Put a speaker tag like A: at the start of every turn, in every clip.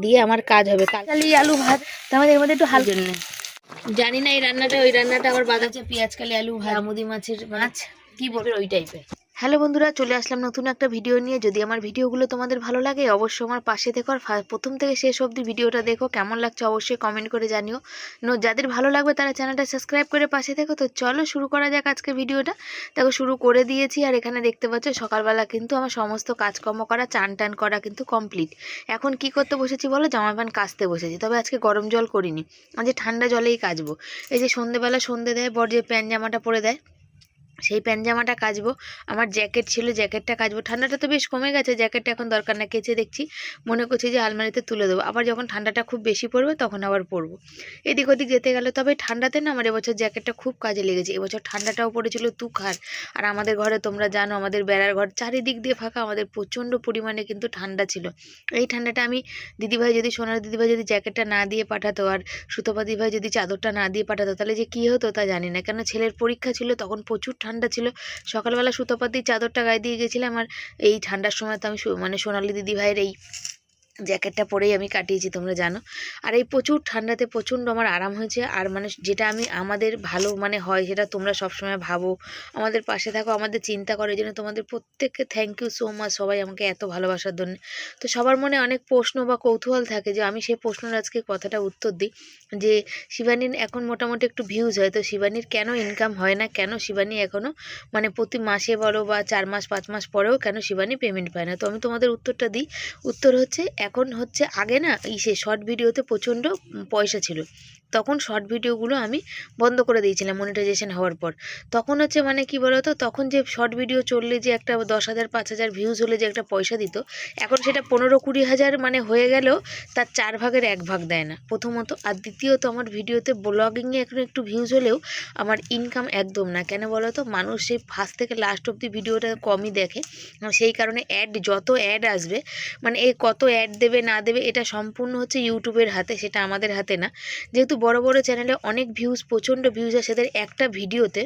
A: দিয়ে আমার কাজ হবে। কালি আলু ভাত, তাহলে এর মধ্যে একটু হাল জন্য জানি না এই রান্নাটা ওই রান্নাটা আবার বাদাচ্ছে পেঁয়াজ কালি আলু ভাত আমুদি মাছের মাছ কি বলবে ওই টাইপের। হ্যালো বন্ধুরা, চলে আসলাম নতুন একটা ভিডিও নিয়ে। যদি আমার ভিডিওগুলো তোমাদের ভালো লাগে অবশ্যই আমার পাশে থেকো, আর প্রথম থেকে শেষ অবধি ভিডিওটা দেখো। কেমন লাগছে অবশ্যই কমেন্ট করে জানিও। যাদের ভালো লাগবে তারা চ্যানেলটা সাবস্ক্রাইব করে পাশে থেকো। তো চলো শুরু করা যাক আজকে ভিডিওটা। দেখো শুরু করে দিয়েছি, আর এখানে দেখতে পাচ্ছ সকালবেলা কিন্তু আমার সমস্ত কাজকর্ম করা, চান টান করা কিন্তু কমপ্লিট। এখন কি করতে বসেছি বলো, জামা প্যান্ট কাচতে বসেছি। তবে আজকে গরম জল করিনি, আজকে ঠান্ডা জলেই কাচবো। এই যে সন্ধেবেলা সন্ধে দেয় বর যে প্যান্ট জামাটা পরে দেয়, সেই প্যান্ট জামাটা কাচবো। আমার জ্যাকেট ছিল, জ্যাকেটটা কাচবো। ঠান্ডাটা তো বেশ কমে গেছে, জ্যাকেটটা এখন দরকার না, কেচে দেখছি মনে করছি যে আলমারিতে তুলে দেবো। আবার যখন ঠান্ডাটা খুব বেশি পড়বে তখন আবার পরবো। এদিক ওদিক যেতে গেলে, তবে ঠান্ডাতে না আমার এবছর জ্যাকেটটা খুব কাজে লেগেছে। এবছর ঠান্ডাটাও পড়েছিল তুখার। আর আমাদের ঘরে তোমরা জানো আমাদের বেড়ার ঘর চারিদিক দিয়ে ফাঁকা, আমাদের প্রচণ্ড পরিমাণে কিন্তু ঠান্ডা ছিল। এই ঠান্ডাটা আমি দিদিভাই যদি সোনার দিদিভাই যদি জ্যাকেটটা না দিয়ে পাঠাতো, আর সুতপা দিদিভাই যদি চাদরটা না দিয়ে পাঠাতো, তাহলে যে কী হতো তা জানি না। কেন ছেলের পরীক্ষা ছিল, তখন প্রচুর ঠান্ডা ছিল। সকালবেলা সুতপাতির চাদরটা গায়ে দিয়ে গেছিলাম, আর এই ঠান্ডার সময় তো আমি সোনালি দিদি ভাইয়ের এই জ্যাকেটটা পরেই আমি কাটিয়েছি তোমরা জানো। আর এই প্রচুর ঠান্ডাতে প্রচণ্ড আমার আরাম হয়েছে। আর যেটা আমি আমাদের ভালো হয় সেটা তোমরা সবসময় ভাবো, আমাদের পাশে থাকো, আমাদের চিন্তা করো। এই জন্য তোমাদের প্রত্যেককে থ্যাংক ইউ সো মাচ, সবাই আমাকে এত ভালোবাসার জন্য। তো সবার মনে অনেক প্রশ্ন বা কৌতূহল থাকে, যে আমি সেই প্রশ্নের আজকে কথাটা উত্তর দিই, যে শিবানীর এখন মোটামুটি একটু ভিউজ হয়, তো শিবানীর কেন ইনকাম হয় না, কেন শিবানী এখনও প্রতি মাসে বলো বা 4 মাস 5 মাস পরেও কেন শিবানী পেমেন্ট পায় না। তো আমি তোমাদের উত্তরটা দিই। উত্তর হচ্ছে, এখন হচ্ছে আগে না শর্ট ভিডিওতে প্রচণ্ড পয়সা ছিল, তখন শর্ট ভিডিওগুলো আমি বন্ধ করে দিয়েছিলাম মনিটাইজেশন হওয়ার পর। তখন হচ্ছে কি বলতো, তখন যে শর্ট ভিডিও চললে যে একটা 10,000 5,000 ভিউজ হলে যে একটা পয়সা দিত, এখন সেটা 15-20 হাজার হয়ে গেলেও তার 4 ভাগের 1 ভাগ দেয় না প্রথমত। আর দ্বিতীয়ত আমার ভিডিওতে ব্লগিংয়ে এখন একটু ভিউজ হলেও আমার ইনকাম একদম না। কেন বলো তো, মানুষ সেই ফার্স্ট থেকে লাস্ট অব্দি ভিডিওটা কমই দেখে, সেই কারণে যত অ্যাড আসবে, এই কত অ্যাড দেবে না দেবে এটা সম্পূর্ণ হচ্ছে ইউটিউবের হাতে, সেটা আমাদের হাতে না। যেহেতু বড় বড় চ্যানেলে অনেক ভিউজ, প্রচণ্ড ভিউজ হয়, সেদের একটা ভিডিওতে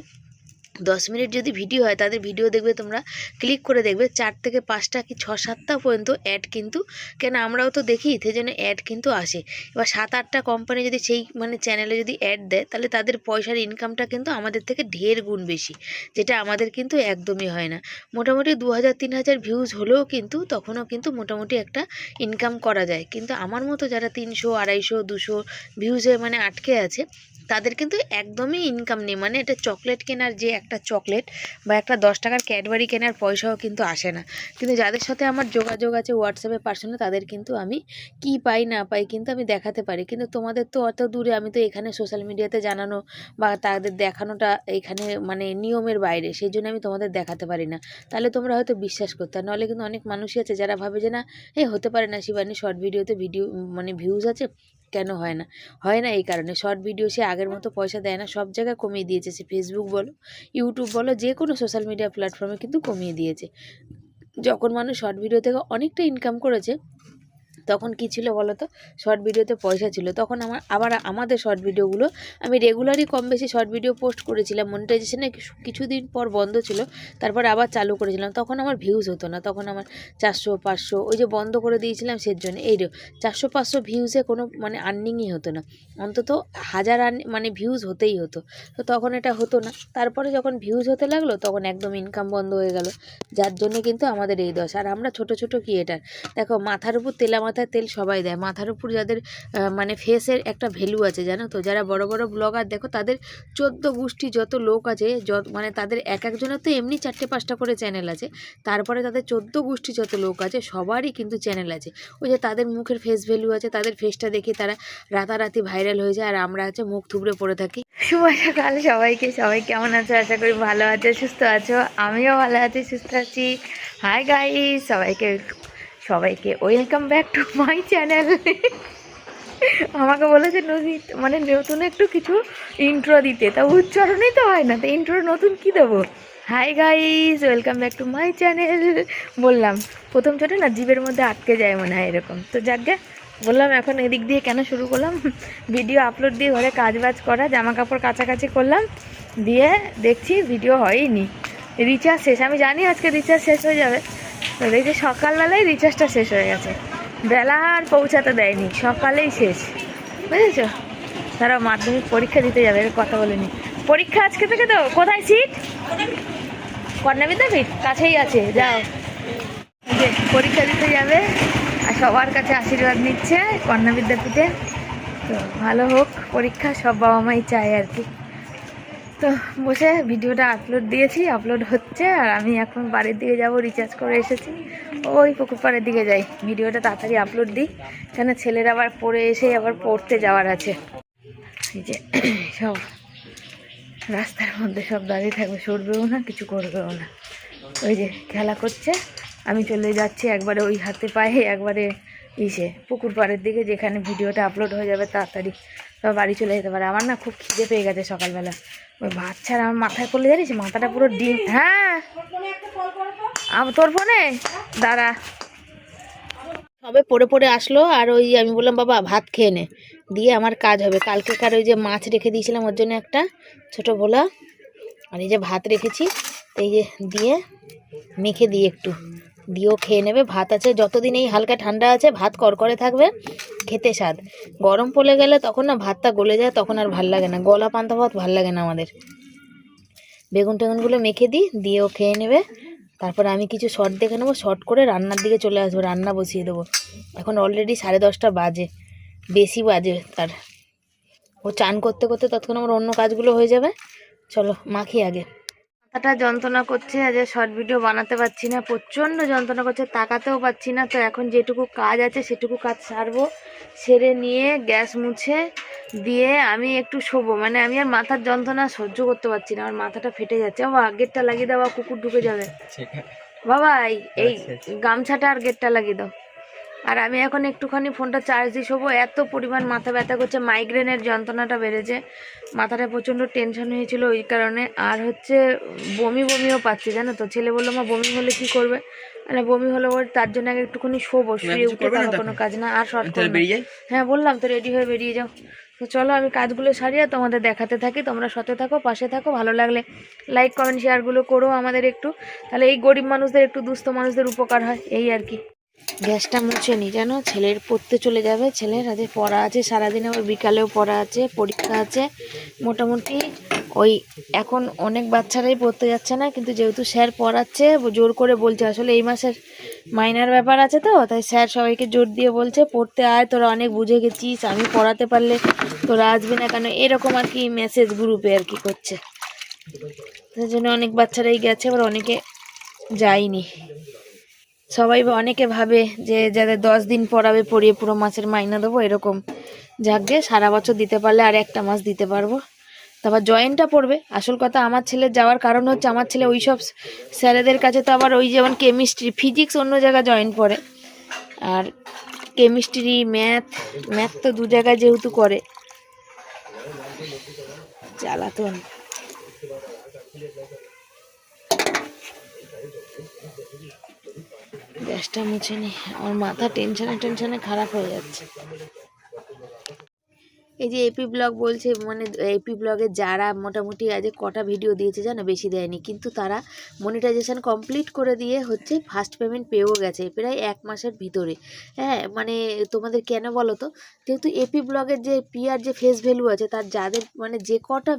A: 10 মিনিট যদি ভিডিও হয়, তাদের ভিডিও দেখবে তোমরা ক্লিক করে দেখবে 4 থেকে 5টা কি 6-7টা পর্যন্ত অ্যাড কিন্তু, কেন আমরাও তো দেখি, সেই জন্য অ্যাড কিন্তু আসে। এবার 7-8টা কোম্পানি যদি সেই চ্যানেলে যদি অ্যাড দেয়, তাহলে তাদের পয়সার ইনকামটা কিন্তু আমাদের থেকে ঢের গুণ বেশি, যেটা আমাদের কিন্তু একদমই হয় না। মোটামুটি 2000-3000 ভিউজ হলেও কিন্তু তখনও কিন্তু মোটামুটি একটা ইনকাম করা যায়। কিন্তু আমার মতো যারা 300, 250, 200 ভিউজে আটকে আছে, তাদের কিন্তু একদমই ইনকাম নেই। এটা চকলেট কেনার, যে একটা চকলেট বা একটা 10 টাকার ক্যাডবেরি কেনার পয়সাও কিন্তু আসে না। কিন্তু যাদের সাথে আমার যোগাযোগ আছে হোয়াটসঅ্যাপে পার্সোনালি, তাদের কিন্তু আমি কি পাই না পাই কিন্তু আমি দেখাতে পারি। কিন্তু তোমাদের তো অত দূরে, আমি তো এখানে সোশ্যাল মিডিয়াতে জানানো বা তাদের দেখানোটা এখানে নিয়মের বাইরে, সেই জন্য আমি তোমাদের দেখাতে পারি না। তাহলে তোমরা হয়তো বিশ্বাস করতে, নাহলে কিন্তু অনেক মানুষই আছে যারা ভাবে যে না, হতে পারে না শিবানী শর্ট ভিডিওতে ভিউজ আছে, কেন হয় না? হয় না এই কারণে, শর্ট ভিডিও সে আগের মতো পয়সা দেয় না, সব জায়গায় কমিয়ে দিয়েছে। সে ফেসবুক বলো, ইউটিউব বলো, যে কোনো সোশ্যাল মিডিয়া প্ল্যাটফর্মে কিন্তু কমিয়ে দিয়েছে। যখন মানুষ শর্ট ভিডিও থেকে অনেকটা ইনকাম করেছে, তখন কি ছিল বলো তো, শর্ট ভিডিওতে পয়সা ছিল। তখন আমাদের শর্ট ভিডিওগুলো আমি রেগুলারই কম বেশি শর্ট ভিডিও পোস্ট করেছিলাম। মনিটাইজেশনে কিছুদিন পর বন্ধ ছিল, তারপর আবার চালু করেছিলাম। তখন আমার ভিউজ হতো না, তখন আমার 400-500, ওই যে বন্ধ করে দিয়েছিলাম সের জন্য। 400-500 ভিউজে কোনো আর্নিংই হতো না, অন্তত 1000 ভিউজ হতেই হতো। তো তখন এটা হতো না। তারপরে যখন ভিউজ হতে লাগলো, তখন একদম ইনকাম বন্ধ হয়ে গেল, যার জন্য কিন্তু আমাদের এই দশা। আর আমরা ছোট ছোট ক্রিয়েটার, দেখো মাথার উপর মাথায় তেল সবাই দেয়, মাথার উপর যাদের ফেসের একটা ভ্যালু আছে জানো তো, যারা বড় বড় ব্লগার দেখো, তাদের 14 গোষ্ঠী যত লোক আছে, তাদের একজনের তো এমনি 4-5টা করে চ্যানেল আছে, তারপরে তাদের 14 গোষ্ঠী যত লোক আছে সবারই কিন্তু চ্যানেল আছে। ওই যে তাদের মুখের ফেস ভ্যালু আছে, তাদের ফেসটা দেখে তারা রাতারাতি ভাইরাল হয়ে যায়, আর আমরা মুখ থুবড়ে পড়ে থাকি। শুভ সকাল সবাইকে, সবাই কেমন আছো? আশা করি ভালো আছো, সুস্থ আছো। আমিও ভালো আছি, সুস্থ আছি। হাই গাইস, সবাইকে welcome back to my channel. আমাকে বলেছে নতুন একটু কিছু ইন্ট্রো দিতে, তা উচ্চারণই তো হয় না, তো ইন্ট্রো নতুন কি দেবো? Hi guys, welcome back to my channel বললাম। প্রথম ছোটো না জিভের মধ্যে আটকে যায় মনে হয় এরকম। তো যাকে বললাম, এখন এদিক দিয়ে কেন শুরু করলাম, ভিডিও আপলোড দিয়ে ঘরে কাজবাজ করা, জামা কাপড় কাছাকাছি করলাম, দিয়ে দেখছি ভিডিও হয়নি, রিচার্জ শেষ। আমি জানি আজকে রিচার্জ শেষ হয়ে যাবে, তো দেখছি সকালবেলায় রিচার্জটা শেষ হয়ে গেছে। বেলা আর পৌঁছাতে দেয়নি, সকালেই শেষ, বুঝেছো? তারা মাধ্যমিক পরীক্ষা দিতে যাবে, এর কথা বলেনি। পরীক্ষা আজকে থেকে তো, কোথায় সিট? কন্যা বিদ্যাপীঠ কাছেই আছে, যাও। যে পরীক্ষা দিতে যাবে আর সবার কাছে আশীর্বাদ নিচ্ছে কন্যা বিদ্যাপীঠে। তো ভালো হোক পরীক্ষা, সব বাবা মাই চায় আর কি। তো বসে ভিডিওটা আপলোড দিয়েছি, আপলোড হচ্ছে। আর আমি এখন বাড়ির দিকে যাব, রিচার্জ করে এসেছি, ওই পুকুর পাড়ের দিকে যাই, ভিডিওটা তাড়াতাড়ি আপলোড দিই, কেন ছেলের আবার পড়ে এসে আবার পড়তে যাওয়ার আছে। এই যে সব রাস্তার মধ্যে সব দাঁড়িয়ে থাকবে, সরবেও না, কিছু করবেও না, ওই যে খেলা করছে। আমি চলে যাচ্ছি একবারে ওই হাতে পায়ে, একবারে পুকুর পাড়ের দিকে, যেখানে ভিডিওটা আপলোড হয়ে যাবে তাড়াতাড়ি সব বাড়ি চলে যেতে পারে। আমার না খুব খিদে পেয়ে গেছে সকালবেলা, ওই ভাত ছাড়া আমার মাথায় করলে জানিস, মাথাটা পুরো ডিম। হ্যাঁ তোর ফোনে দাঁড়া, সবে পড়ে পড়ে আসলো। আর ওই আমি বললাম বাবা ভাত খেয়ে নে, দিয়ে আমার কাজ হবে। কালকেকার ওই যে মাছ রেখে দিয়েছিলাম ওর জন্য একটা ছোটো ভোলা, আর এই যে ভাত রেখেছি, এই যে দিয়ে মেখে দিয়ে একটু দিয়েও খেয়ে নেবে। ভাত আছে যতদিন এই হালকা ঠান্ডা আছে, ভাত করকরে থাকবে, খেতে স্বাদ। গরম পড়ে গেলে তখন না ভাতটা গলে যায়, তখন আর ভাল লাগে না, গলা পান্তা ভাত ভাল লাগে না আমাদের। বেগুন টেগুনগুলো মেখে দিয়েও খেয়ে নেবে। তারপর আমি কিছু শর্ট দেখে নেবো, শর্ট করে রান্নার দিকে চলে আসবো, রান্না বসিয়ে দেবো। এখন অলরেডি 10:30 বাজে, বেশি বাজে তার। ও চান করতে করতে ততক্ষণ আমার অন্য কাজগুলো হয়ে যাবে। চলো মাখি আগে। মাথাটা যন্ত্রণা করছে, আজ শর্ট ভিডিও বানাতে পারছি না, প্রচণ্ড যন্ত্রণা করছে, তাকাতেও পাচ্ছি না। তো এখন যেটুকু কাজ আছে সেটুকু কাজ সারবো, সেরে নিয়ে গ্যাস মুছে দিয়ে আমি একটু শোবো। মানে আমি আর মাথার যন্ত্রণা সহ্য করতে পারছি না, আমার মাথাটা ফেটে যাচ্ছে। বাবা গেটটা লাগিয়ে দাও, কুকুর ঢুকে যাবে। বাবা এই গামছাটা আর গেটটা লাগিয়ে দাও। আর আমি এখন একটুখানি ফোনটা চার্জ দিয়ে শোবো, এত পরিমাণ মাথা ব্যথা করছে, মাইগ্রেনের যন্ত্রণাটা বেড়েছে, মাথাটা প্রচণ্ড টেনশন হয়েছিল ওই কারণে। আর হচ্ছে বমিও পাচ্ছে, জানো তো। ছেলে বললো মা বমি হলে কি করবে, মানে বমি হলো ওর, তার জন্য আগে একটুখানি শোবো, শুয়ে উঠে তারপর কোনো কাজ না। আর শর্ট করবে, হ্যাঁ বললাম তো রেডি হয়ে বেরিয়ে যাও। তো চলো আমি কাজগুলো সারিয়ে তোমাদের দেখাতে থাকি, তোমরা সাথে থাকো, পাশে থাকো। ভালো লাগলে লাইক কমেন্ট শেয়ারগুলো করো আমাদের একটু, তাহলে এই গরিব মানুষদের, একটু দুস্থ মানুষদের উপকার হয়, এই আর কি। গ্যাসটা মুছে নি, জানো ছেলের পড়তে চলে যাবে, ছেলের আজ পড়া আছে সারাদিন, আবার বিকালেও পড়া আছে, পরীক্ষা আছে। মোটামুটি ওই এখন অনেক বাচ্চারাই পড়তে যাচ্ছে না, কিন্তু যেহেতু স্যার পড়াচ্ছে জোর করে বলছে, আসলে এই মাসের মাইনার ব্যাপার আছে তো, তাই স্যার সবাইকে জোর দিয়ে বলছে পড়তে আয়, তোরা অনেক বুঝে গেছিস, আমি পড়াতে পারলে তোরা আসবি না কেন, এরকম আর কি মেসেজ গ্রুপে আর কি করছে। সেই জন্য অনেক বাচ্চারাই গেছে, আবার অনেকে যায়নি। সবাই অনেকে ভাবে যে যাদের 10 দিন পড়াবে, পড়িয়ে পুরো মাসের মাইনা দেবো, এরকম। যাকে সারা বছর দিতে পারলে আর একটা মাস দিতে পারবো, তারপর জয়েন্টটা পড়বে। আসল কথা আমার ছেলের যাওয়ার কারণ হচ্ছে, আমার ছেলে ওই সব স্যারেদের কাছে তো আবার ওই যেমন কেমিস্ট্রি ফিজিক্স অন্য জায়গায় জয়েন্ট পড়ে, আর কেমিস্ট্রি ম্যাথ তো 2 জায়গায় যেহেতু করে, জ্বালাতন। গ্যাসটা মুছে নি, আমার মাথা টেনশনে খারাপ হয়ে যাচ্ছে। এই যে এপি ব্লগ বলছে, মানে এপি ব্লগে যারা মোটামুটি আজ কটা ভিডিও দিয়েছে জানো, বেশি দেয়নি, কিন্তু তারা মনিটাইজেশন কমপ্লিট করে দিয়ে হচ্ছে ফার্স্ট পেমেন্ট পেয়েও গেছে প্রায় 1 মাসের ভিতরে। হ্যাঁ মানে তোমাদের কেন বলো তো, যেহেতু এপি ব্লগের যে পিআর যে ফেস ভ্যালু আছে, তার যাদের মানে যে কটা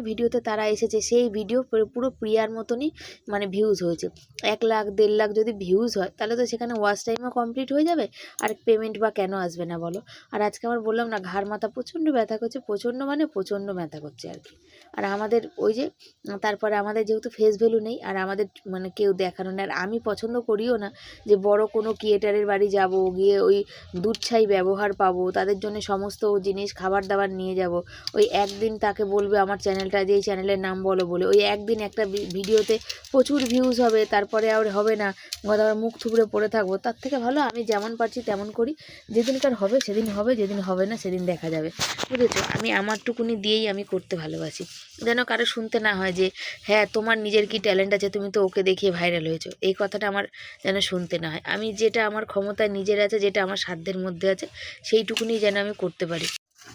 A: ভিডিওতে তারা এসেছে, সেই ভিডিও পুরো প্রিয়ার মতনই মানে ভিউজ হয়েছে। 1 লাখ 1.5 লাখ যদি ভিউজ হয়, তাহলে তো সেখানে ওয়াচ টাইমও কমপ্লিট হয়ে যাবে, আর পেমেন্ট বা কেন আসবে না বলো। আর আজকে আমার বললাম না, ঘাড় মাথা প্রচণ্ড ব্যথা করছে, প্রচণ্ড ব্যথা করছে আর কি। আর আমাদের ওই যে তারপরে আমাদের যেহেতু ফেস ভ্যালু নেই, আর আমাদের মানে কেউ দেখানো নেই, আর আমি পছন্দ করিও না যে বড় কোনো ক্রিয়েটারের বাড়ি যাব, গিয়ে ওই দুধছাই ব্যবহার পাবো, তাদের জন্য সমস্ত জিনিস খাবার দাবার নিয়ে যাব, ওই একদিন তাকে বলবে আমার চ্যানেলটা, যে এই চ্যানেলের নাম বলো বলে, ওই একদিন একটা ভিডিওতে প্রচুর ভিউজ হবে, তারপরে আর হবে না, গদাবার মুখ থুবড়ে পড়ে থাকবো। তার থেকে ভালো আমি যেমন পারছি তেমন করি, যেদিনকার হবে সেদিন হবে, যেদিন হবে না সেদিন দেখা যাবে, বুঝেছো। আমি আমারটুকুনি দিয়েই আমি করতে ভালোবাসি, যেন কারো শুনতে না হয় যে হ্যাঁ তোমার নিজের কি ট্যালেন্ট আছে, তুমি তো ওকে দেখিয়ে ভাইরাল হয়েছো, এই কথাটা আমার যেন শুনতে না হয়। আমি যেটা আমার ক্ষমতায় নিজের আছে, যেটা আমার সাধ্যের মধ্যে আছে, সেইটুকুনি যেন আমি করতে পারি।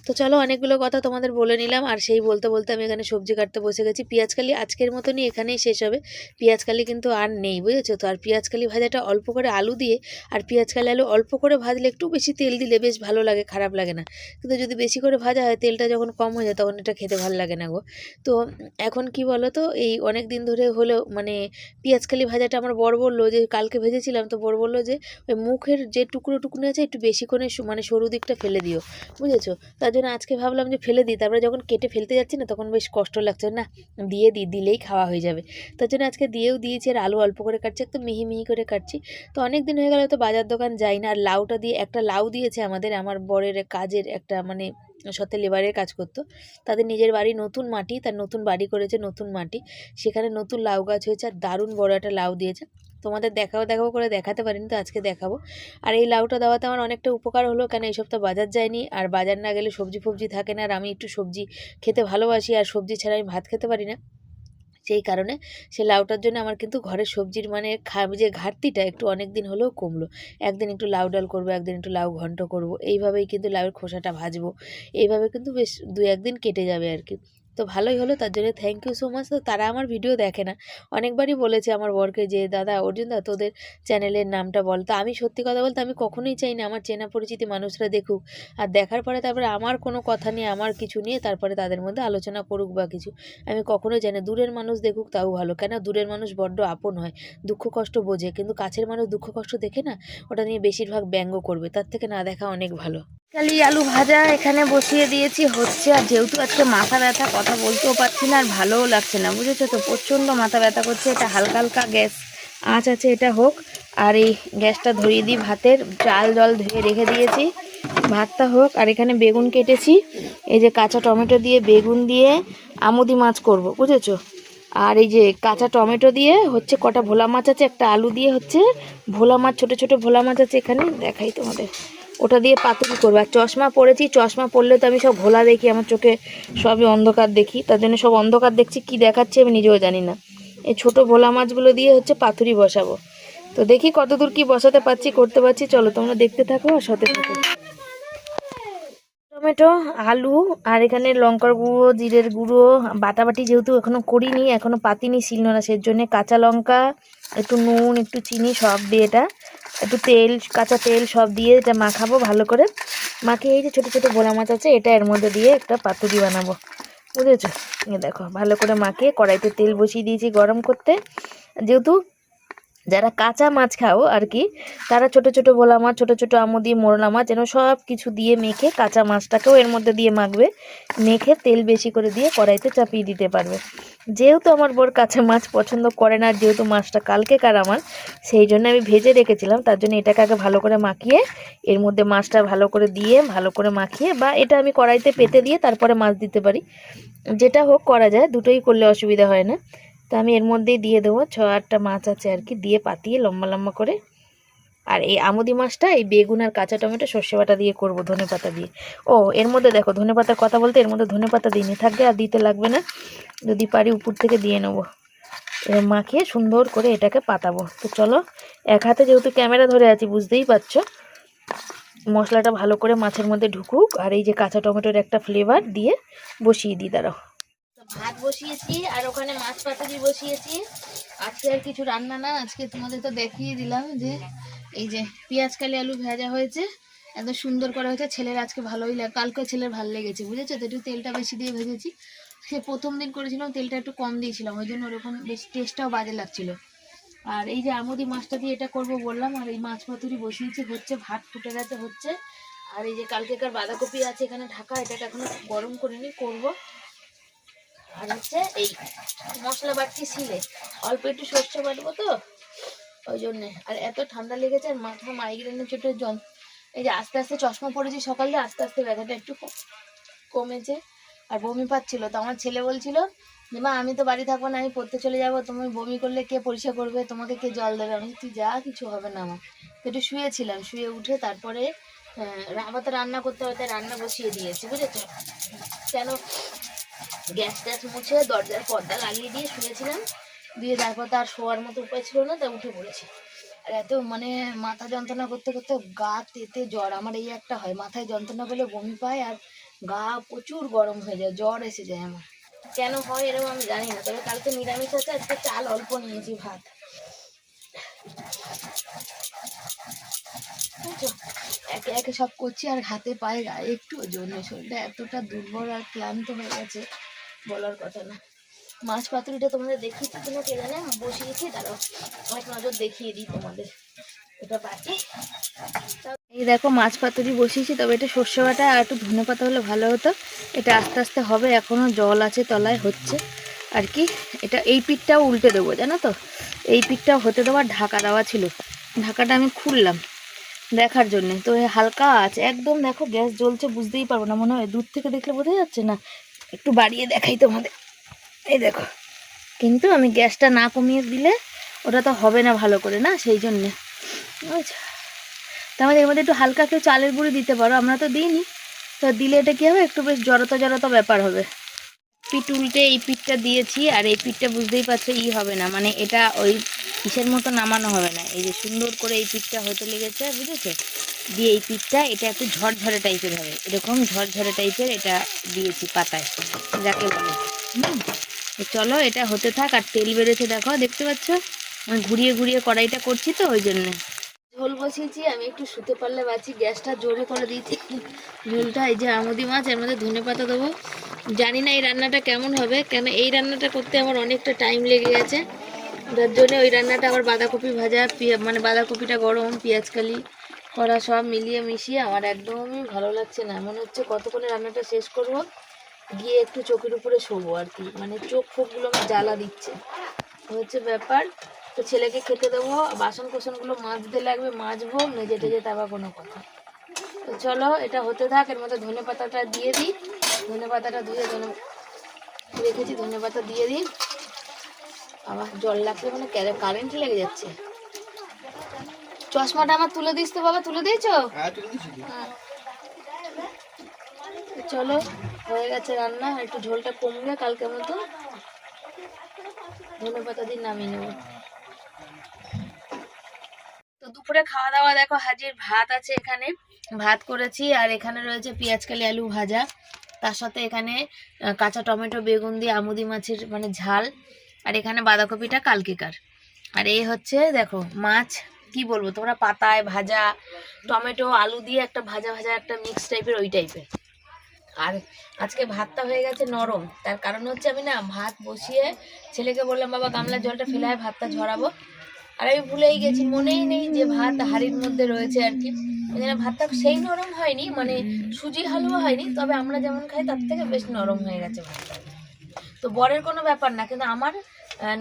A: তো চলো অনেকগুলো কথা তোমাদের বলে নিলাম, আর সেই বলতে বলতে আমি এখানে সবজি কাটতে বসে গেছি। পেঁয়াজকালি আজকের মতনই এখানেই শেষ হবে, পেঁয়াজকালি কিন্তু আর নেই, বুঝেছো তো। আর পেঁয়াজকালি ভাজাটা অল্প করে আলু দিয়ে আর পেঁয়াজকালি আলু অল্প করে ভাজলে, একটু বেশি তেল দিলে বেশ ভালো লাগে, খারাপ লাগে না। কিন্তু যদি বেশি করে ভাজা হয়, তেলটা যখন কম হয়ে যায় তখন এটা খেতে ভালো লাগে না গো। তো এখন কি বলো তো, এই অনেক দিন ধরে হলো মানে পেঁয়াজকালি ভাজাটা আমার বর বললো যে, কালকে ভেজেছিলাম তো বর বললো যে ওই মুখের যে টুকরো টুকরো আছে একটু বেশি করে মানে সরু দিকটা ফেলে দিও, বুঝেছো। তার জন্য আজকে ভাবলাম যে ফেলে দিই, তারপরে যখন কেটে ফেলতে যাচ্ছি না তখন বেশ কষ্ট লাগছে, না দিয়ে দিলেই খাওয়া হয়ে যাবে। তার জন্য আজকে দিয়েও দিয়েছি, আর আলু অল্প করে কাটছি, একদম মিহি মিহি করে কাটছি। তো অনেক দিন হয়ে গেল তো বাজার দোকান যাই না। আর লাউটা দিয়ে, একটা লাউ দিয়েছে আমাদের, আমার বরের কাজের একটা মানে সাথে লেবারের কাজ করতো, তাদের নিজের বাড়ি নতুন মাটি, তার নতুন বাড়ি করেছে, নতুন মাটি, সেখানে নতুন লাউ গাছ হয়েছে, আর দারুণ বড় একটা লাউ দিয়েছে। তোমাদের দেখাবো করে দেখাতে পারিনি, তো আজকে দেখাবো। আর এই লাউটা দেওয়াতে আমার অনেকটা উপকার হলো, কেন এই সপ্তাহ বাজার যায়নি, আর বাজার না গেলে সবজি ফবজি থাকে না, আর আমি একটু সবজি খেতে ভালোবাসি, আর সবজি ছাড়া আমি ভাত খেতে পারি না। সেই কারণে সে লাউটার জন্য আমার কিন্তু ঘরের সবজির মানে যে ঘাটতিটা একটু অনেক দিন হলেও কমলো। একদিন একটু লাউ ডাল করবো, একদিন একটু লাউ ঘন্ট করবো, এইভাবেই কিন্তু লাউয়ের খোসাটা ভাজবো, এইভাবে কিন্তু বেশ 2-1 দিন কেটে যাবে আর কি। তো ভালোই হলো, তার জন্য থ্যাংক ইউ সো মাচ। তো তারা আমার ভিডিও দেখে না, অনেকবারই বলেছে আমার বরকে যে, দাদা অর্জুন দা তোদের চ্যানেলের নামটা বল। তো আমি সত্যি কথা বলতে আমি কখনোই চাই না আমার চেনা পরিচিতি মানুষরা দেখুক, আর দেখার পরে তারপরে আমার কোনো কথা নিয়ে, আমার কিছু নিয়ে তারপরে তাদের মধ্যে আলোচনা করুক বা কিছু। আমি কখনোই জানি দূরের মানুষ দেখুক তাও ভালো, কেন দূরের মানুষ বড্ড আপন হয়, দুঃখ কষ্ট বোঝে, কিন্তু কাছের মানুষ দুঃখ কষ্ট দেখে না, ওটা নিয়ে বেশিরভাগ ব্যঙ্গ করবে, তার থেকে না দেখা অনেক ভালো। কালি আলু ভাজা এখানে বসিয়ে দিয়েছি, হচ্ছে। আর যেহেতু আজকে মাথা ব্যথা, কথা বলতেও পারছি না, আর ভালোও লাগছে না, বুঝেছো তো, প্রচণ্ড মাথা ব্যথা করছে। এটা হালকা হালকা গ্যাস আঁচ আছে, এটা হোক। আর এই গ্যাসটা ধরিয়ে দিই, ভাতের চাল জল ধুয়ে রেখে দিয়েছি, ভাতটা হোক। আর এখানে বেগুন কেটেছি, এই যে কাঁচা টমেটো দিয়ে বেগুন দিয়ে আমুদি মাছ করব, বুঝেছো। আর এই যে কাঁচা টমেটো দিয়ে হচ্ছে, কটা ভোলা মাছ আছে, একটা আলু দিয়ে হচ্ছে ভোলা মাছ, ছোট ছোট ভোলা মাছ আছে এখানে, দেখাই তোমাদের, ওটা দিয়ে পাতুরি করবো। আর চশমা পরেছি, চশমা পরলে তো আমি সব ঘোলা দেখি, আমার চোখে সবই অন্ধকার দেখি, তার জন্য সব অন্ধকার দেখছি, কি দেখাচ্ছে আমি নিজেও জানি না। এই ছোট ভোলা মাছগুলো দিয়ে হচ্ছে পাতুরি বসাবো। তো দেখি কতদূর কি বসাতে পারছি, করতে পারছি। চলো তোমরা দেখতে থাকো আর সাথে থাকো। টমেটো, আলু, আর এখানে লঙ্কার গুঁড়ো, জিরের গুঁড়ো, বাটাবাটি যেহেতু এখনো করিনি, এখনো পাতিনি শিলনোড়া, সেই জন্য কাঁচা লঙ্কা, একটু নুন, একটু চিনি সব দিয়ে, এটা একটু তেল, কাঁচা তেল সব দিয়ে এটা মাখাবো ভালো করে। মাখিয়ে এই যে ছোটো ছোটো ভোলা মাছ আছে, এটা এর মধ্যে দিয়ে একটা পাতুরি বানাবো, বুঝেছো। দেখো ভালো করে মাখিয়ে কড়াইতে তেল বসিয়ে দিয়েছি গরম করতে। যেহেতু যারা কাঁচা মাছ খাও আর কি, তারা ছোট ছোট ভোলা মাছ, ছোট ছোট আমুদি, মোরলা মাছ, যেন সব কিছু দিয়ে মেখে কাঁচা মাছটাকেও এর মধ্যে দিয়ে মাখবে, মেখে তেল বেশি করে দিয়ে কড়াইতে চাপিয়ে দিতে পারবে। যেহেতু আমার বর কাঁচা মাছ পছন্দ করে না, আর যেহেতু মাছটা কালকেকার আমার, সেই জন্য আমি ভেজে রেখেছিলাম, তার জন্য এটাকে আগে ভালো করে মাখিয়ে এর মধ্যে মাছটা ভালো করে দিয়ে, ভালো করে মাখিয়ে, বা এটা আমি কড়াইতে পেতে দিয়ে তারপরে মাছ দিতে পারি, যেটা হোক করা যায়, দুটোই করলে অসুবিধা হয় না। তো আমি এর মধ্যেই দিয়ে দেবো, 6-8টা মাছ আছে আর কি, দিয়ে পাতিয়ে লম্বা লম্বা করে। আর এই আমুদি মাছটা এই বেগুন আর কাঁচা টমেটো সর্ষে বাটা দিয়ে করবো, ধনে পাতা দিয়ে। ও এর মধ্যে দেখো ধনে পাতার কথা বলতে, এর মধ্যে ধনে পাতা দিইনি, থাকবে আর দিতে লাগবে না, যদি পারি উপর থেকে দিয়ে নেবো। এবার মাখিয়ে সুন্দর করে এটাকে পাতাবো। তো চলো, এক হাতে যেহেতু ক্যামেরা ধরে আছি বুঝতেই পারছো, মশলাটা ভালো করে মাছের মধ্যে ঢুকুক, আর এই যে কাঁচা টমেটোর একটা ফ্লেভার দিয়ে বসিয়ে দিই, দাঁড়াও। ভাত বসিয়েছি আর ওখানে মাছ পাতুরি বসিয়েছি। আজকে আর কিছু রান্না না, আজকে তোমাদের তো দেখিয়ে দিলাম যে এই যে পেঁয়াজকালি আলু ভাজা হয়েছে, এত সুন্দর করা হয়েছে। ছেলের আজকে ভালোই লাগে, কালকে ছেলের ভালো লেগেছে, বুঝেছো তো, একটু তেলটা বেশি দিয়ে ভেজেছি। সে প্রথম দিন করেছিলাম তেলটা একটু কম দিয়েছিলাম, ওই জন্য ওরকম বেশ টেস্টটাও বাজে লাগছিল। আর এই যে আমুদি মাছটা দিয়ে এটা করব বললাম, আর এই মাছ পাতুরি বসিয়েছি, হচ্ছে, ভাত ফুটে গেছে, হচ্ছে। আর এই যে কালকেকার বাঁধাকপি আছে এখানে ঢাকা, এটাকে এখনো গরম করে নিই, করবো। আর হচ্ছে এই মশলা বাটছি শিলে, অল্প একটু সর্ষে বাটবো তো ওই জন্যে। আর এত ঠান্ডা লেগেছে, আর মাথা মাইগ্রেনের চোটের জল, এই যে আস্তে আস্তে চশমা পড়েছি সকালে, আস্তে আস্তে ব্যথাটা একটু কমেছে। আর বমি পাচ্ছিল, তো আমার ছেলে বলছিল যে, মা আমি তো বাড়ি থাকবো না, আমি পড়তে চলে যাবো, তুমি বমি করলে কে পরিষ্কার করবে, তোমাকে কে জল দেবে। আমি তুই যা, কিছু হবে না আমার। তো একটু শুয়েছিলাম, শুয়ে উঠে তারপরে আবার তো রান্না করতে হবে, তাই রান্না বসিয়ে দিয়েছি, বুঝেছো। কেন, গ্যাস ট্যাস মুছে দরজার পর্দা লাগিয়ে দিয়ে শুয়েছিলাম, দিয়ে তারপর তার শোয়ার মতো উপায় ছিল না, তাই উঠে পড়েছি। আর এত মানে মাথা যন্ত্রণা করতে করতে গা তেতে জ্বর, আমার এই একটা হয়, মাথায় যন্ত্রণা করলে বমি পায়, আর গা প্রচুর গরম হয়ে যায়, জ্বর এসে যায় আমার। কেন হয় এরকম আমি জানি না, তবে কালকে নিরামিষ আছে, আজকে চাল অল্প নিয়েছি, ভাত। বুঝছো, একে একে সব করছি আর হাতে পায়ে গায়ে একটু জন্য শরীরটা এতটা দুর্বল আর ক্লান্ত হয়ে গেছে বলার কথা না। মাছ পাতুরিটা তোমাদের দেখিয়েছি কিনা কে জানে, বসিয়েছি, দাঁড়াও অনেক নজর দেখিয়ে দিই তোমাদের। এটা বাটি, এই দেখো মাছ পাতুরি বসিয়েছি, তবে এটা সর্ষে বাটা আর একটু ধনে পাতা হলে ভালো হতো। এটা আস্তে আস্তে হবে, এখনো জল আছে তলায়, হচ্ছে আর কি। এটা এই পিঠটাও উল্টে দেবো জানো তো, এই পিঠটাও হতে দেওয়ার ঢাকা দেওয়া ছিল, ঢাকাটা আমি খুললাম দেখার জন্য। তো হালকা আছে একদম, দেখো গ্যাস জ্বলছে, বুঝতেই পারবো না মনে হয়, দূর থেকে দেখলে বোঝা যাচ্ছে না। একটু বাড়িয়ে দেখাই তোমাদের, এই দেখো। কিন্তু আমি গ্যাসটা না কমিয়ে দিলে ওটা তো হবে না ভালো করে, না সেই জন্যে। বুঝছো, তার মধ্যে এর মধ্যে একটু হালকা কেউ চালের গুঁড়ি দিতে পারো, আমরা তো দিইনি। তো দিলে এটা কী হবে, একটু বেশ জড়তা জড়তা ব্যাপার হবে। পিঠ উল্টে এই পিঠটা দিয়েছি, আর এই পিঠটা বুঝতেই পারছো হবে না, মানে এটা ওই কিসের মতো নামানো হবে না। এই যে সুন্দর করে এই পিঠটা হতে লেগেছে, বুঝেছো, দিয়ে এই পিঠটা এটা একটু ঝরঝরে টাইপের হবে, এরকম ঝরঝরে টাইপের এটা দিয়েছি পাতায়, যাকে বলে। চলো এটা হতে থাক। আর তেল বেড়েছে দেখো, দেখতে পাচ্ছ, আমি ঘুরিয়ে ঘুরিয়ে কড়াইটা করছি তো ওই জন্যে। ঝোল বসিয়েছি আমি, একটু শুতে পারলে বাঁচি, গ্যাসটা জোরে করে দিয়েছি। ঝোলটা এই যে আমুদি মাছ, এর মধ্যে ধনে পাতা দেবো। জানি না এই রান্নাটা কেমন হবে, কেন এই রান্নাটা করতে আমার অনেকটা টাইম লেগে গেছে, যার জন্য ওই রান্নাটা আবার বাঁধাকপি ভাজা, মানে বাঁধাকপিটা গরম, পেঁয়াজকালি করা সব মিলিয়ে মিশিয়ে আমার একদমই ভালো লাগছে না। মনে হচ্ছে কতক্ষণে রান্নাটা শেষ করব, গিয়ে একটু চোখের উপরে শোবো আর কি, মানে চোখ ফোকগুলো আমার জ্বালা দিচ্ছে, হচ্ছে ব্যাপার। তো ছেলেকে খেতে দেবো, বাসন কোসনগুলো মাজতে লাগবে, মাজবো, মেজে টেজে তারপর কোনো কথা। তো চলো এটা হতে থাক, এর মধ্যে ধনে পাতাটা দিয়ে দিই, ধনে পাতাটা ধুয়ে রেখেছি, ধনে পাতা দিয়ে দিই। আবার জল লাগলে মানে কারেন্ট লেগে যাচ্ছে। চশমাটা আমার তুলে দিস তো বাবা, তুলে দিয়েছো? হ্যাঁ। চলো হয়ে গেছে রান্না, একটু ঝোলটা কমলে কালকে মতো ধনে পাতা দিয়ে নামিয়ে নেবো। তো দুপুরে খাওয়া দাওয়া দেখো হাজির, ভাত আছে এখানে, ভাত করেছি, আর এখানে রয়েছে পেঁয়াজকালি আলু ভাজা, তার সাথে এখানে কাঁচা টমেটো বেগুন দিয়ে আমুদি মাছের মানে ঝাল, আর এখানে বাঁধাকপিটা কালকেকার। আর এই হচ্ছে দেখো মাছ, কি বলবো তোমরা, পাতায় ভাজা, টমেটো আলু দিয়ে একটা ভাজা ভাজা একটা মিক্স টাইপের, ওই টাইপের। আর আজকে ভাতটা হয়ে গেছে নরম, তার কারণ হচ্ছে আমি না ভাত বসিয়ে ছেলেকে বললাম বাবা গামলার জলটা ফেলে ভাতটা ঝরাবো, আর আমি ভুলেই গেছি, মনেই নেই যে ভাত হাঁড়ির মধ্যে রয়েছে আর কি। ওই জন্য ভাতটা সেই নরম হয়নি, মানে সুজি হালুয়া হয়নি, তবে আমরা যেমন খাই তার থেকে বেশ নরম হয়ে গেছে ভাতটা। তো বরের কোনো ব্যাপার না, কিন্তু আমার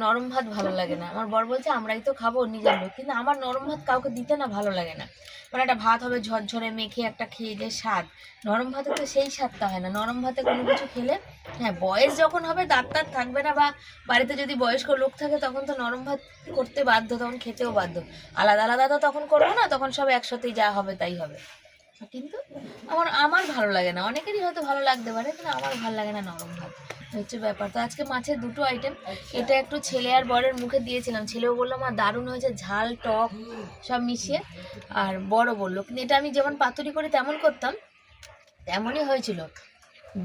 A: নরম ভাত ভালো লাগে না। আমার বর বলছে আমরাই তো খাবো নিজের লোক, কিন্তু আমার নরম ভাত কাউকে দিতে না ভালো লাগে না। মানে একটা ভাত হবে ঝরঝরে মেখে একটা খেয়ে যে স্বাদ, নরম ভাতে তো সেই স্বাদটা হয় না। নরম ভাতে কোনো কিছু খেলে, হ্যাঁ বয়স যখন হবে দাঁত টাত থাকবে না, বা বাড়িতে যদি বয়স্ক লোক থাকে তখন তো নরম ভাত করতে বাধ্য, তখন খেতেও বাধ্য। আলাদা আলাদা তো তখন করবো না, তখন সব একসাথেই যা হবে তাই হবে। কিন্তু আমার ভালো লাগে না, অনেকেরই হয়তো ভালো লাগতে পারে, কিন্তু আমার ভালো লাগে না নরম ভাত, হচ্ছে ব্যাপার। তো আজকে মাছের দুটো আইটেম, এটা একটু ছেলে আর বরের মুখে দিয়েছিলাম, ছেলেও বললো মা দারুণ হয়েছে, ঝাল টক সব মিশিয়ে, আর বড় বললো, কিন্তু এটা আমি যেমন পাতুরি করি তেমন করতাম, তেমনই হয়েছিল,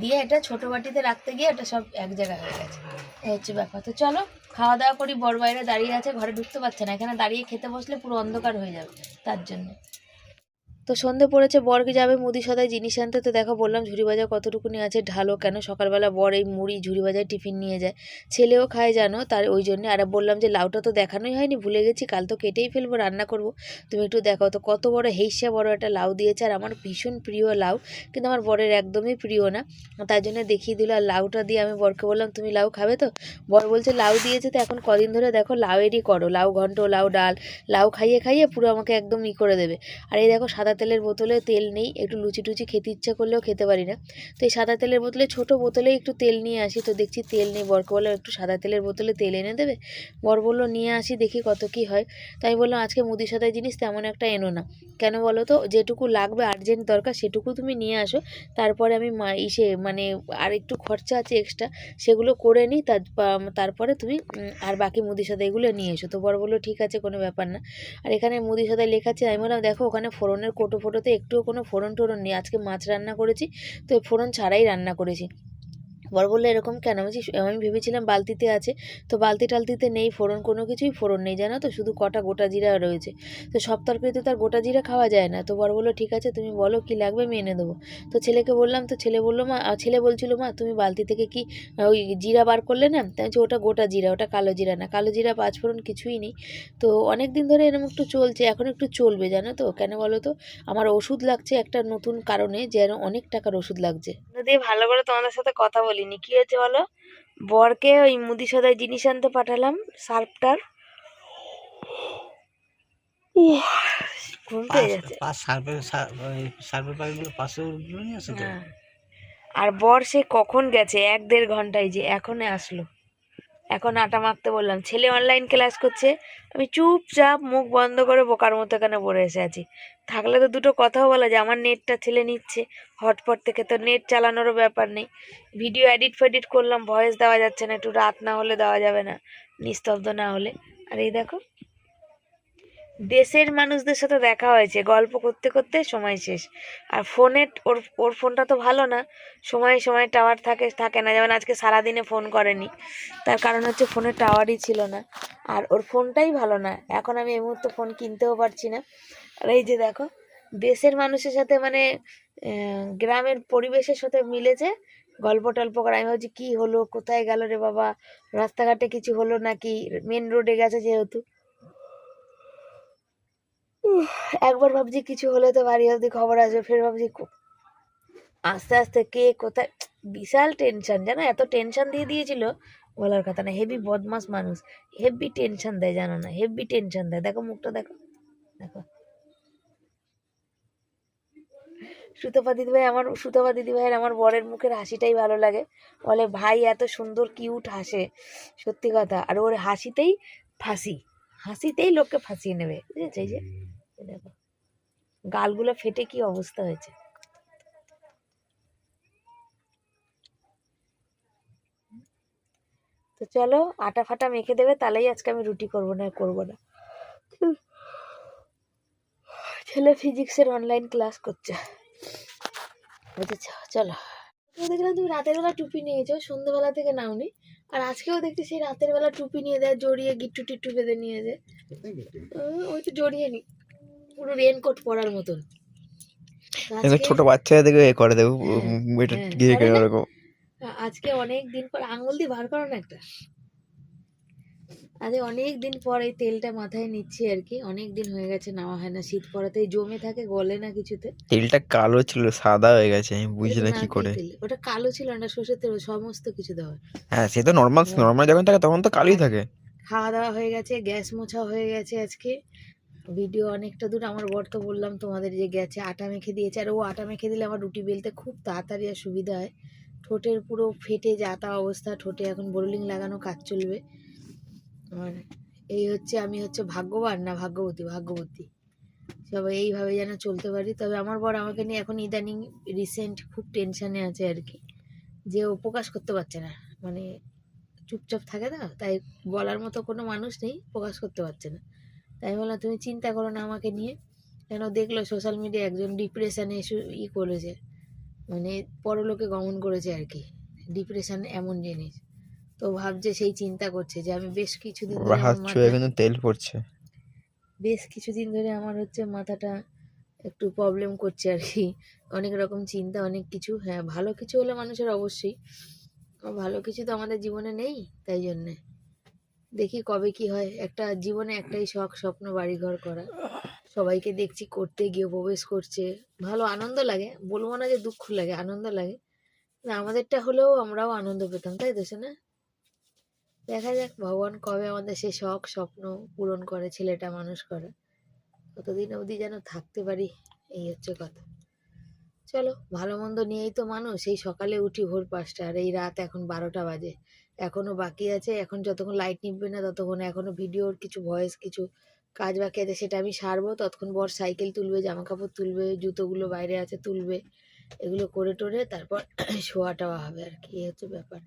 A: দিয়ে এটা ছোট বাটিতে রাখতে গিয়ে এটা সব এক জায়গায় হয়ে গেছে, হচ্ছে ব্যাপার। তো চলো খাওয়া দাওয়া করি, বর বাইরে দাঁড়িয়ে আছে, ঘরে ঢুকতে পারছে না, এখানে দাঁড়িয়ে খেতে বসলে পুরো অন্ধকার হয়ে যাবে তার জন্য। তো সন্ধে পড়েছে, বরকে যাবে মুদি সদায় জিনিস আনতে। তো দেখো বললাম ঝুড়ি ভাজা কতটুকুনি আছে ঢালো, কেন সকালবেলা বর এই মুড়ি ঝুড়ি ভাজায় টিফিন নিয়ে যায়, ছেলেও খায় জানো, তার ওই জন্য। আর বললাম যে লাউটা তো দেখানোই হয়নি, ভুলে গেছি, কাল তো কেটেই ফেলবো, রান্না করব, তুমি একটু দেখাও। তো কত বড় হেইসা বড় একটা লাউ দিয়েছে, আর আমার ভীষণ প্রিয় লাউ, কিন্তু আমার বরের একদমই প্রিয় না, তাই জন্য দেখিয়ে দিল। আর লাউটা দিয়ে আমি বরকে বললাম তুমি লাউ খাবে তো, বর বলছে লাউ দিয়েছে তো এখন কদিন ধরে দেখো লাউয়েরই করো, লাউ ঘন্ট, লাউ ডাল, লাউ খাইয়ে খাইয়ে পুরো আমাকে একদম করে দেবে। আর এই দেখো সাদা তেলের বোতলে তেল নেই, একটু লুচি টুচি খেতে ইচ্ছা করলেও খেতে পারি না, তো এই সাদা তেলের বোতলে ছোট বোতলে একটু তেল নিয়ে আসি। তো দেখছি তেল নেই, বরকে বললাম একটু সাদা তেলের বোতলে তেল এনে দেবে, বর বললো নিয়ে আসি দেখি কত কি হয়। তাই বললাম আজকে মুদি সদাই জিনিস তেমন একটা এনো না, কেন বলো তো, যেটুকু লাগবে আর্জেন্ট দরকার সেটুকু তুমি নিয়ে আসো, তারপরে আমি মানে আর একটু খরচা আছে এক্সট্রা, সেগুলো করে নিই, তারপরে তুমি আর বাকি মুদি সদাইগুলো নিয়ে এসো। তো বর বললো ঠিক আছে কোনো ব্যাপার না। আর এখানে মুদি সদাই লেখা আছে, আমি বললাম দেখো ওখানে ফোড়নের কোটো ফোটোতে একটুও কোনো ফোড়ন টোড়ন নেই। আজকে মাছ রান্না করেছি, তো এই ফোড়ন ছাড়াই রান্না করেছি। বর বললো এরকম কেন? আমি ভেবেছিলাম বালতিতে আছে, তো বালতি টালতিতে নেই ফোড়ন, কোনো কিছুই ফোড়ন নেই জানো তো, শুধু কটা গোটা জিরা রয়েছে। তো সব তরকারিতে তার গোটা জিরা খাওয়া যায় না। তো বর বললো ঠিক আছে তুমি বলো কি লাগবে আমি এনে দেবো। তো ছেলেকে বললাম, তো ছেলে বললো মা, ছেলে বলছিল মা তুমি বালতি থেকে কি ওই জিরা বার করলে না? তাই বলছি ওটা গোটা জিরা, ওটা কালো জিরা না, কালো জিরা পাঁচফোড়ন কিছুই নেই। তো অনেক দিন ধরে এরকম একটু চলছে, এখন একটু চলবে জানো তো, কেন বলো তো? আমার ওষুধ লাগছে একটা নতুন কারণে, যেন অনেক টাকার ওষুধ লাগছে। দিয়ে ভালো করে তোমাদের সাথে কথা বলিনি, কি হয়েছে বলো? বরকে ওই মুদি সদায় জিনিস আনতে পাঠালাম, সার্ফটার, ঘুম পেয়ে যাচ্ছে। হ্যাঁ। আর বর সে কখন গেছে, 1-1.5 ঘন্টায়, যে এখনই আসলো। এখন আটা মাখতে বললাম, ছেলে অনলাইন ক্লাস করছে, আমি চুপচাপ মুখ বন্ধ করে বোকার মতো এখানে পড়ে এসে আছি। থাকলে তো দুটো কথাও বলা যায়, আমার নেটটা ছেলে নিচ্ছে হটপট থেকে, তো নেট চালানোরও ব্যাপার নেই। ভিডিও এডিট ফেডিট করলাম, ভয়েস দেওয়া যাচ্ছে না, একটু রাত না হলে দেওয়া যাবে না, নিস্তব্ধ না হলে। আর এই দেখো, দেশের মানুষদের সাথে দেখা হয়েছে, গল্প করতে করতে সময় শেষ। আর ফোনে ওর ফোনটা তো ভালো না, সময়ে সময়ে টাওয়ার থাকে না, যেমন আজকে সারাদিনে ফোন করেনি, তার কারণ হচ্ছে ফোনে টাওয়ারই ছিল না। আর ওর ফোনটাই ভালো না, এখন আমি এই মুহূর্তে ফোন কিনতেও পারছি না। আর এই যে দেখো, দেশের মানুষের সাথে মানে গ্রামের পরিবেশের সাথে মিলেছে, গল্প টল্প করা। আমি ভাবছি কী হলো, কোথায় গেল রে বাবা, রাস্তাঘাটে কিছু হলো নাকি, মেন রোডে গেছে যেহেতু। একবার ভাবছি কিছু হলে তো বাড়ি অবধি খবর আসবে, ফের ভাবছি আস্তে আস্তে কে কোথায়, বিশাল টেনশন জানো, এত টেনশন দিয়ে দিয়েছিল বলার কথা না। হেভি বদমাস মানুষ, হেভি টেনশন দেয় জানো না, হেভি টেনশন দেয়। দেখো মুখটা দেখো, দেখো। সুতপা দিদি ভাইয়ের আমার বরের মুখের হাসিটাই ভালো লাগে। বলে ভাই এত সুন্দর কিউট হাসে, সত্যি কথা। আর ওর হাসিতেই লোককে ফাঁসিয়ে নেবে, বুঝেছে? এই যে দেখো গালগুলো ফেটে কি অবস্থা হয়েছে। তো চলো আটা ফাটা মেখে দেবে, তাহলেই আজকে আমি রুটি করবো না। ছেলে ফিজিক্সের অনলাইন ক্লাস করছে, বুঝেছ? চলো। দেখলাম তুমি রাতের বেলা টুপি নিয়েছো, সন্ধ্যেবেলা থেকে নাওনি। আর আজকেও দেখছি সেই রাতের বেলা টুপি নিয়ে দেয়, জড়িয়ে গিট্টু টিট্টু বেঁধে নিয়ে যায়। ওই তো জড়িয়ে নি, পুরো রেনকোট পরার মতন।
B: ছোট বাচ্চারা দেখবে এ করে দেখো,
A: আজকে অনেক দিন পর আঙুল দিয়ে বার করো না একটা। আরে অনেক দিন পর এই তেলটা মাথায় নিচ্ছি আর কি, অনেক দিন হয়ে গেছে নেওয়া হয় না, শীত পড়াতেই জমে থাকে, গলে না কিছুতে।
B: তেলটা কালো ছিল, সাদা হয়ে গেছে, আমি বুঝি না কি করে।
A: ওটা কালো ছিল না, সর্ষের তেল, সমস্ত কিছু দেওয়া।
B: হ্যাঁ সে তো নর্মাল যখন থাকে তখন তো কালোই থাকে।
A: খাওয়া দাওয়া হয়ে গেছে, গ্যাস মোছা হয়ে গেছে আজকে। ভিডিও অনেকটা দূর, আমার বর তো বললাম তোমাদের যে গেছে, আটা মেখে দিয়েছে। আর ও আটা মেখে দিলে আমার রুটি বেলতে খুব তাড়াতাড়ি আর সুবিধা হয়। ঠোঁটের পুরো ফেটে যাতা অবস্থা, ঠোঁটে এখন বোরলিং লাগানো কাজ চলবে। আর এই হচ্ছে, আমি হচ্ছে ভাগ্যবান না ভাগ্যবতী, সবাই এইভাবে যেন চলতে পারি। তবে আমার বর আমাকে নিয়ে এখন ইদানিং রিসেন্ট খুব টেনশানে আছে আর কি, যে ও প্রকাশ করতে পারছে না, মানে চুপচাপ থাকে না, তাই বলার মতো কোনো মানুষ নেই, প্রকাশ করতে পারছে না। তাই বললাম তুমি চিন্তা করো না আমাকে নিয়ে, কেন দেখলো সোশ্যাল মিডিয়ায় একজন ডিপ্রেশনে করেছে, মানে পরলোকে গমন করেছে আর কি। ডিপ্রেশন এমন জিনিস, তো ভাবছে, সেই চিন্তা করছে যে আমি বেশ কিছুদিন ধরে
B: তেল পড়ছে,
A: বেশ কিছুদিন ধরে আমার হচ্ছে মাথাটা একটু প্রবলেম করছে আর কি, অনেক রকম চিন্তা, অনেক কিছু। হ্যাঁ ভালো কিছু হলে মানুষের অবশ্যই, ভালো কিছু তো আমাদের জীবনে নেই, তাই জন্যে দেখি কবে কি হয়। একটা জীবনে একটাই শখ, স্বপ্ন বাড়িঘর করা। সবাইকে দেখছি করতে গিয়ে প্রবেশ করছে, ভালো আনন্দ লাগে, বলবো না যে দুঃখ লাগে, আনন্দ লাগে। না আমাদেরটা হলেও আমরাও আনন্দ পেতাম, তাই তো না? দেখা যাক ভগবান কবে আমাদের সেই শখ স্বপ্ন পূরণ করে, ছেলেটা মানুষ করে, ততদিন অবধি যেন থাকতে পারি, এই হচ্ছে কথা। চলো ভালো মন্দ নিয়েই তো মানুষ। এই সকালে উঠি ভোর 5টা, আর এই রাত এখন 12টা বাজে, এখনো বাকি আছে। এখন যতক্ষণ লাইট নিভবে না ততক্ষণ এখনো ভিডিওর কিছু ভয়েস, কিছু কাজ বাকি আছে, সেটা আমি সারবো। ততক্ষণ বর সাইকেল তুলবে, জামা কাপড় তুলবে, জুতোগুলো বাইরে আছে তুলবে, এগুলো করে টোরে তারপর শোয়া টাওয়া হবে আর কি, এই হচ্ছে ব্যাপার।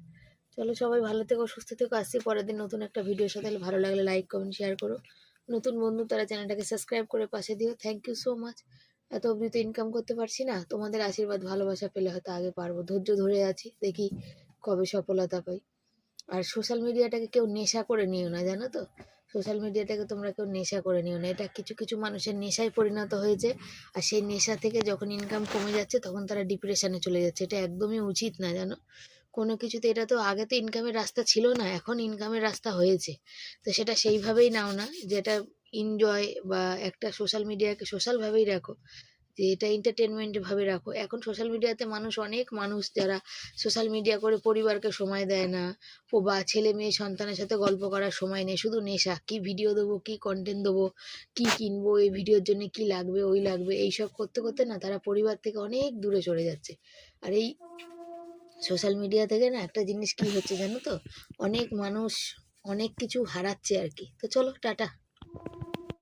A: চলো সবাই ভালো থেকো, সুস্থ থেকো, আসছি পরের দিন নতুন একটা ভিডিওর সাথে। ভালো লাগলে লাইক কমেন্ট শেয়ার করো, নতুন বন্ধু তারা চ্যানেলটাকে সাবস্ক্রাইব করে পাশে দিও। Thank you so much. এত অবধি তো ইনকাম করতে পারছি না, তোমাদের আশীর্বাদ ভালোবাসা পেলে হয়তো আগে পারবো। ধৈর্য ধরে আছি, দেখি কবে সফলতা পাই। আর সোশ্যাল মিডিয়াটাকে কেউ নেশা করে নিও না, জানো তো? সোশ্যাল মিডিয়াটাকে তোমরা কেউ নেশা করে নিও না, এটা কিছু কিছু মানুষের নেশায় পরিণত হয়েছে। আর সেই নেশা থেকে যখন ইনকাম কমে যাচ্ছে তখন তারা ডিপ্রেশনে চলে যাচ্ছে, এটা একদমই উচিত না, জানো? কোনো কিছুতে, এটা তো আগে তো ইনকামের রাস্তা ছিল না, এখন ইনকামের রাস্তা হয়েছে। তো সেটা সেইভাবেই নাও না, যেটা এনজয় বা একটা সোশ্যাল মিডিয়াকে সোশ্যালভাবেই রাখো, যে এটা এন্টারটেনমেন্ট ভাবে রাখো। এখন সোশ্যাল মিডিয়াতে অনেক মানুষ যারা সোশ্যাল মিডিয়া করে পরিবারকে সময় দেয় না, বা ছেলে মেয়ে সন্তানের সাথে গল্প করার সময় নেই, শুধু নেশা, কি ভিডিও দেবো, কি কন্টেন্ট দেবো, কি কিনবো, এই ভিডিওর জন্য কি লাগবে, ওই লাগবে, এইসব করতে করতে না তারা পরিবার থেকে অনেক দূরে চলে যাচ্ছে। আর এই সোশ্যাল মিডিয়া থেকে না একটা জিনিস কি হচ্ছে জানো তো, অনেক মানুষ অনেক কিছু হারাচ্ছে আর কি। তো চলো, টাটা।